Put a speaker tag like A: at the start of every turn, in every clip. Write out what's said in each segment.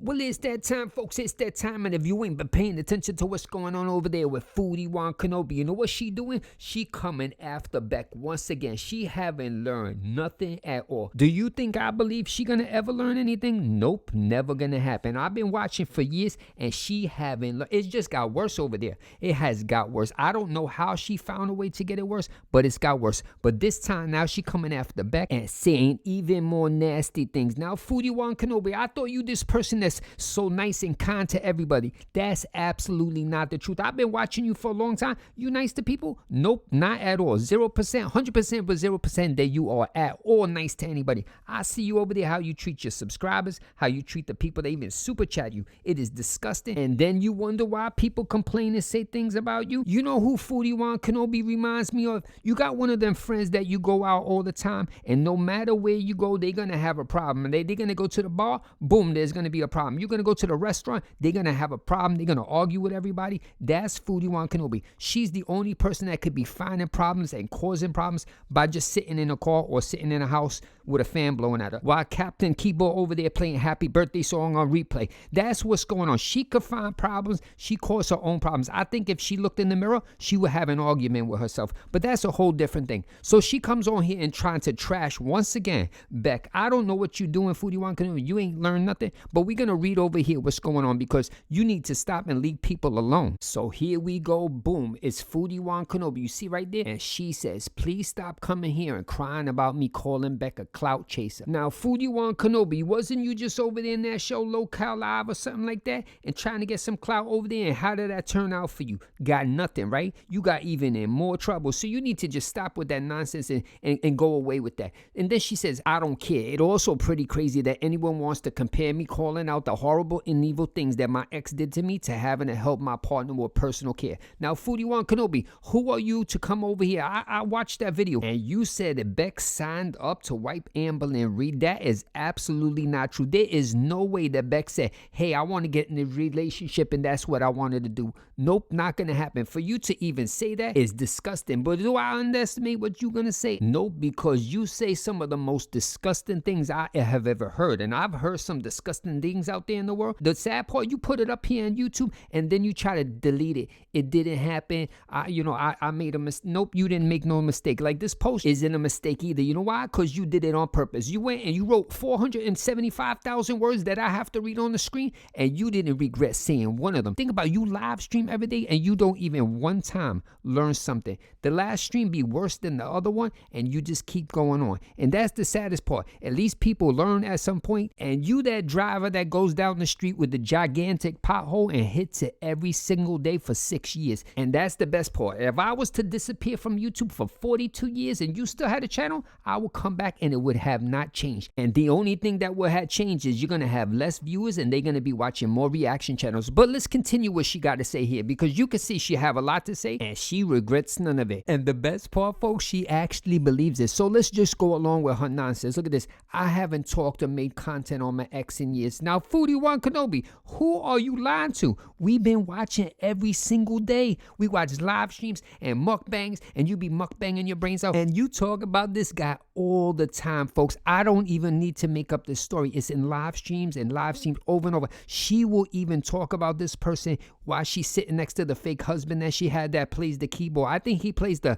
A: Well, it's that time, folks. It's that time. And if you ain't been paying attention to what's going on over there with Foodie Kenobi, you know what she doing? She coming after Beck once again. She haven't learned nothing at all. Do you think I believe she gonna ever learn anything? Nope, never gonna happen. I've been watching for years and she haven't learned. It's just got worse over there. It has got worse. I don't know how she found a way to get it worse, but it's got worse. But this time now she coming after Beck and saying even more nasty things. Now, Foodie Kenobi, I thought you this person that's so nice and kind to everybody. That's absolutely not the truth. I've been watching you for a long time. You nice to people? Nope, not at all. 0%, 100%, but 0% that you are at all nice to anybody. I see you over there, how you treat your subscribers, how you treat the people that even super chat you. It is disgusting. And then you wonder why people complain and say things about you. You know who Foodie Kenobi reminds me of? You got one of them friends that you go out all the time, and no matter where you go, they're going to have a problem. And they're going to go to the bar, boom, there's going to be a problem. You're going to go to the restaurant, they're going to have a problem. They're going to argue with everybody. That's Foodie Kenobi. She's the only person that could be finding problems and causing problems by just sitting in a car or sitting in a house with a fan blowing at her while Captain Keyboard over there playing Happy Birthday song on replay. That's what's going on. She could find problems. She caused her own problems. I think if she looked in the mirror, she would have an argument with herself. But that's a whole different thing. So she comes on here and trying to trash once again Beck. I don't know what you're doing, Foodie Kenobi. You ain't learned nothing. But we're going to read over here what's going on because you need to stop and leave people alone. So here we go. Boom. It's Foodie Kenobi. You see right there? And she says, please stop coming here and crying about me calling Beck a clout chaser. Now, Foodie Kenobi, wasn't you just over there in that show Local Live or something like that and trying to get some clout over there? And how did that turn out for you? Got nothing, right? You got even in more trouble. So you need to just stop with that nonsense and go away with that. And then she says, I don't care. It also pretty crazy that anyone wants to compare me calling out the horrible and evil things that my ex did to me to having to help my partner with personal care. Now, Foodie Kenobi, who are you to come over here? I watched that video and you said that Beck signed up to wipe Amber and Reed. That is absolutely not true. There is no way that Beck said, hey, I want to get in a relationship and that's what I wanted to do. Nope, not going to happen. For you to even say that is disgusting. But do I underestimate what you're going to say? Nope, because you say some of the most disgusting things I have ever heard. And I've heard some disgusting things out there in the world. The sad part, you put it up here on YouTube and then you try to delete it. It didn't happen. I made a mistake. Nope, you didn't make no mistake. Like this post isn't a mistake either. You know why? Because you did it on purpose. You went and you wrote 475,000 words that I have to read on the screen and you didn't regret saying one of them. Think about it, you live stream every day and you don't even one time learn something. The last stream be worse than the other one and you just keep going on. And that's the saddest part. At least people learn at some point. And you that driver that goes down the street with the gigantic pothole and hits it every single day for 6 years. And that's the best part. If I was to disappear from YouTube for 42 years and you still had a channel, I would come back and it would have not changed. And the only thing that would have changed is you're going to have less viewers and they're going to be watching more reaction channels. But let's continue what she got to say here because you can see she have a lot to say and she regrets none of it. And the best part, folks, she actually believes it. So let's just go along with her nonsense. Look at this. I haven't talked or made content on my ex in years. Now, Foodie Kenobi, who are you lying to? We've been watching every single day. We watch live streams and mukbangs and you be mukbanging your brains out. And you talk about this guy all the time, folks. I don't even need to make up this story. It's in live streams and live streams over and over. She will even talk about this person while she's sitting next to the fake husband that she had that plays the keyboard. I think he plays the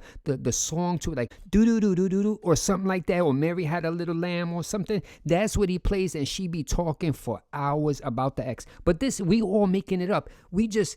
A: song to it, like do or something like that, or Mary Had a Little Lamb or something. That's what he plays, and she be talking for hours about the ex. But this, we all making it up. We just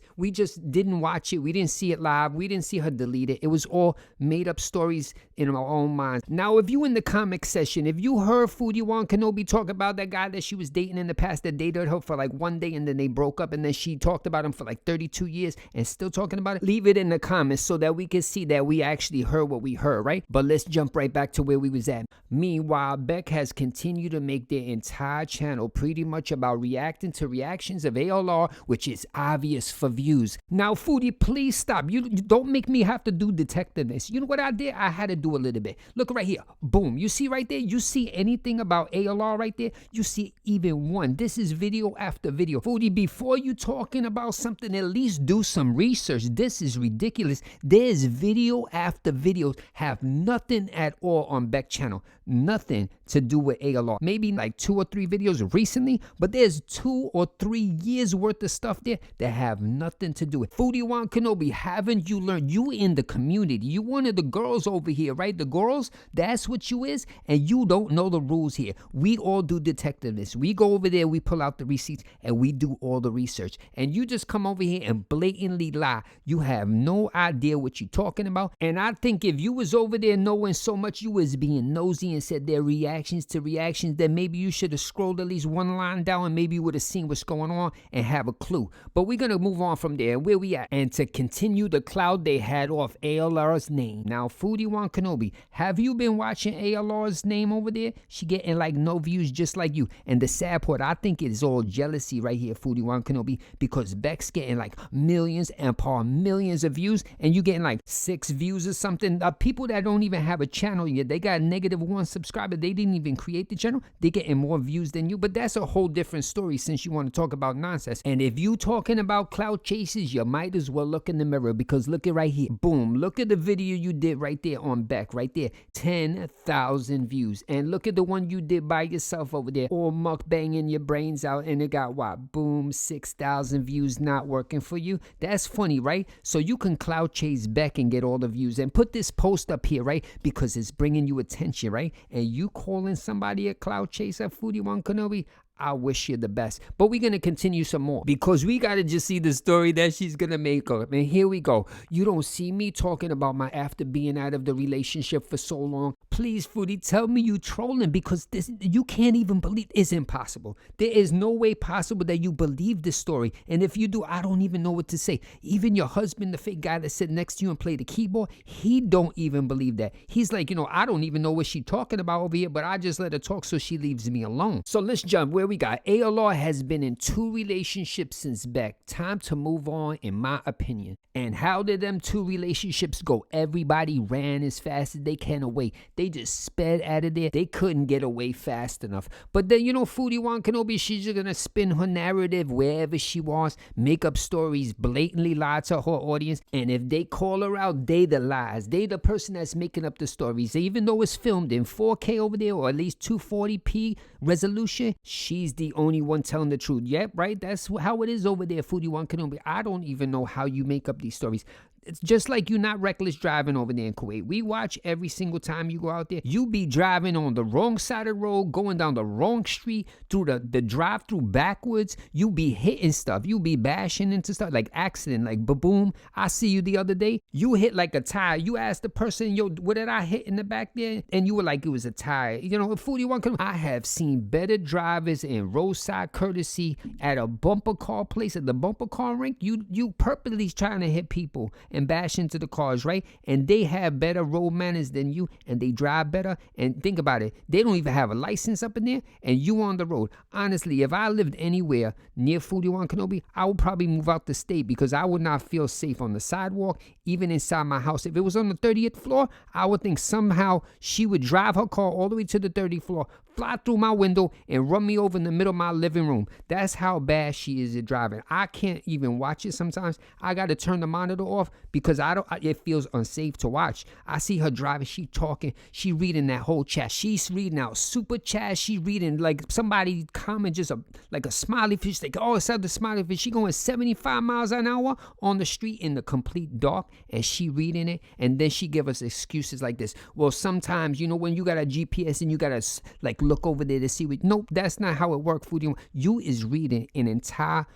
A: didn't watch it. We didn't see it live. We didn't see her delete it. It was all made up stories in our own minds. Now, if you in the comment section, if you heard Foodie Kenobi talk about that guy that she was dating in the past that dated her for like one day and then they broke up and then she talked about him for like 32 years and still talking about it, leave it in the comments so that we can see that we actually heard what we heard, right? But let's jump right back to where we was at. Meanwhile, Beck has continued to make their entire channel pretty much about reacting to reactions of ALR, which is obvious for views. Now, Foodie, please stop. You don't make me have to do detectiveness. You know what I did? I had to do a little bit. Look right here. Boom. You see right there? You see anything about ALR right there? You see even one. This is video after video. Foodie, before you talking about something, at least do some research. This is ridiculous. There's video after video have nothing at all on Beck channel. Nothing to do with ALR. Maybe like 2 or 3 videos recently, but there's There's 2 or 3 years worth of stuff there that have nothing to do with Foodie Wan Kenobi. Haven't you learned? You in the community. You one of the girls over here, right? The girls, that's what you is, and you don't know the rules here. We all do detectiveness. We go over there, we pull out the receipts, and we do all the research. And you just come over here and blatantly lie. You have no idea what you're talking about. And I think if you was over there knowing so much, you was being nosy and said their reactions to reactions, then maybe you should have scrolled at least one line down and maybe you would have seen what's going on and have a clue. But we're going to move on from there. Where we at? And to continue the cloud they had off ALR's name. Now, Foodie Wan Kenobi, have you been watching ALR's name over there? She getting like no views just like you. And the sad part, I think it's all jealousy right here, Foodie Wan Kenobi, because Beck's getting like millions and millions of views, and you getting like 6 views or something. People that don't even have a channel yet, they got -1 subscriber. They didn't even create the channel. They getting more views than you. But that's a whole different story since you want to talk about nonsense. And if you talking about clout chases, you might as well look in the mirror, because look at right here. Boom. Look at the video you did right there on Beck. Right there. 10,000 views. And look at the one you did by yourself over there. All mukbanging your brains out, and it got what? Boom. 6,000 views. Not working for you. That's funny, right? So you can clout chase Beck and get all the views. And put this post up here, right? Because it's bringing you attention, right? And you calling somebody a clout chaser, Foodie Wan Kenobi? I wish you the best. But we're going to continue some more, because we got to just see the story that she's going to make up. And here we go. You don't see me talking about my after being out of the relationship for so long. Please, Foodie, tell me you trolling, because this, you can't even believe. It's impossible. There is no way possible that you believe this story. And if you do, I don't even know what to say. Even your husband, the fake guy that sit next to you and play the keyboard, he don't even believe that. He's like, I don't even know what she talking about over here, but I just let her talk so she leaves me alone. So let's jump where we got. ALR has been in 2 relationships since Beck. Time to move on, in my opinion. And how did them 2 relationships go? Everybody ran as fast as they can away. They just sped out of there. They couldn't get away fast enough. But then, Foodie Wan Kenobi, she's just gonna spin her narrative wherever she wants, make up stories, blatantly lie to her audience. And if they call her out, they the lies. They the person that's making up the stories. Even though it's filmed in 4K over there, or at least 240p resolution, she's the only one telling the truth. Yep, right? That's how it is over there, Foodie Wan Kenobi. I don't even know how you make up these stories. It's just like you not reckless driving over there in Kuwait. We watch every single time you go out there. You be driving on the wrong side of the road, going down the wrong street, through the drive-through backwards. You be hitting stuff. You be bashing into stuff, like accident, like ba-boom. I see you the other day. You hit like a tire. You asked the person, yo, what did I hit in the back there? And you were like, it was a tire. Foodie Wan Kenobi, I have seen better drivers in roadside courtesy at a bumper car place, at the bumper car rink. You purposely trying to hit people and bash into the cars, right? And they have better road manners than you, and they drive better. And think about it, they don't even have a license up in there, and you on the road. Honestly, if I lived anywhere near Foodie Wan Kenobi, I would probably move out the state, because I would not feel safe on the sidewalk, even inside my house. If it was on the 30th floor, I would think somehow she would drive her car all the way to the 30th floor, fly through my window, and run me over in the middle of my living room. That's how bad she is at driving. I can't even watch it sometimes. I got to turn the monitor off, because it feels unsafe to watch. I see her driving, she talking, she reading that whole chat. She's reading out super chat. She reading like somebody comment, just like a smiley fish, like, oh, it's the smiley fish. She going 75 miles an hour on the street in the complete dark, and she reading it, and then she give us excuses like this. Well, sometimes, when you got a GPS and you got to like look over there to see what. Nope, that's not how it works, Foodie. You is reading an entire,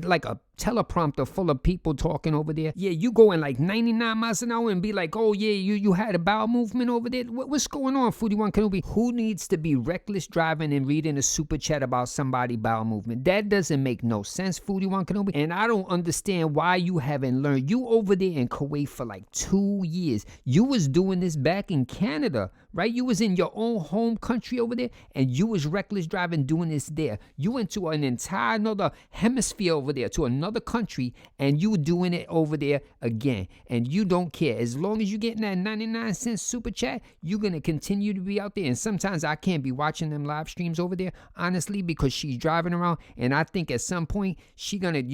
A: like a teleprompter full of people talking over there. Yeah, you going like 99 miles an hour and be like, oh yeah, you had a bowel movement over there. What's going on, Foodie Wan Kenobi? Who needs to be reckless driving and reading a super chat about somebody bowel movement? That doesn't make no sense, Foodie Wan Kenobi. And I don't understand why you haven't learned. You over there in Kuwait for like 2 years. You was doing this back in Canada, right? You was in your own home country over there, and you was reckless driving doing this there. You went to an entire another hemisphere hemisphere over there, to another country, and you doing it over there again. And you don't care. As long as you're getting that 99-cent super chat, you're going to continue to be out there. And sometimes I can't be watching them live streams over there, honestly, because she's driving around. And I think at some point, she's going to,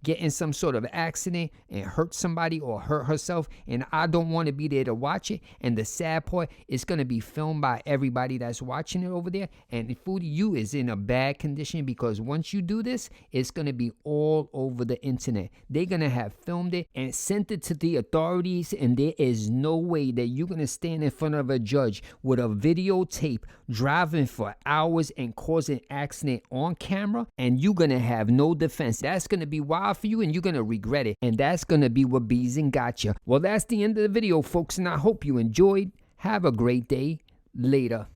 A: get in some sort of accident and hurt somebody or hurt herself. And I don't want to be there to watch it. And the sad part, it's going to be filmed by everybody that's watching it over there. And Foodie, you is in a bad condition, because once you do this, it's going to be all over the internet. They're going to have filmed it and sent it to the authorities, and there is no way that you're going to stand in front of a judge with a videotape driving for hours and causing accident on camera, and you're going to have no defense. That's going to be wild for you, and you're going to regret it. And that's going to be what bees and gotcha. Well, that's the end of the video, folks, and I hope you enjoyed. Have a great day. Later.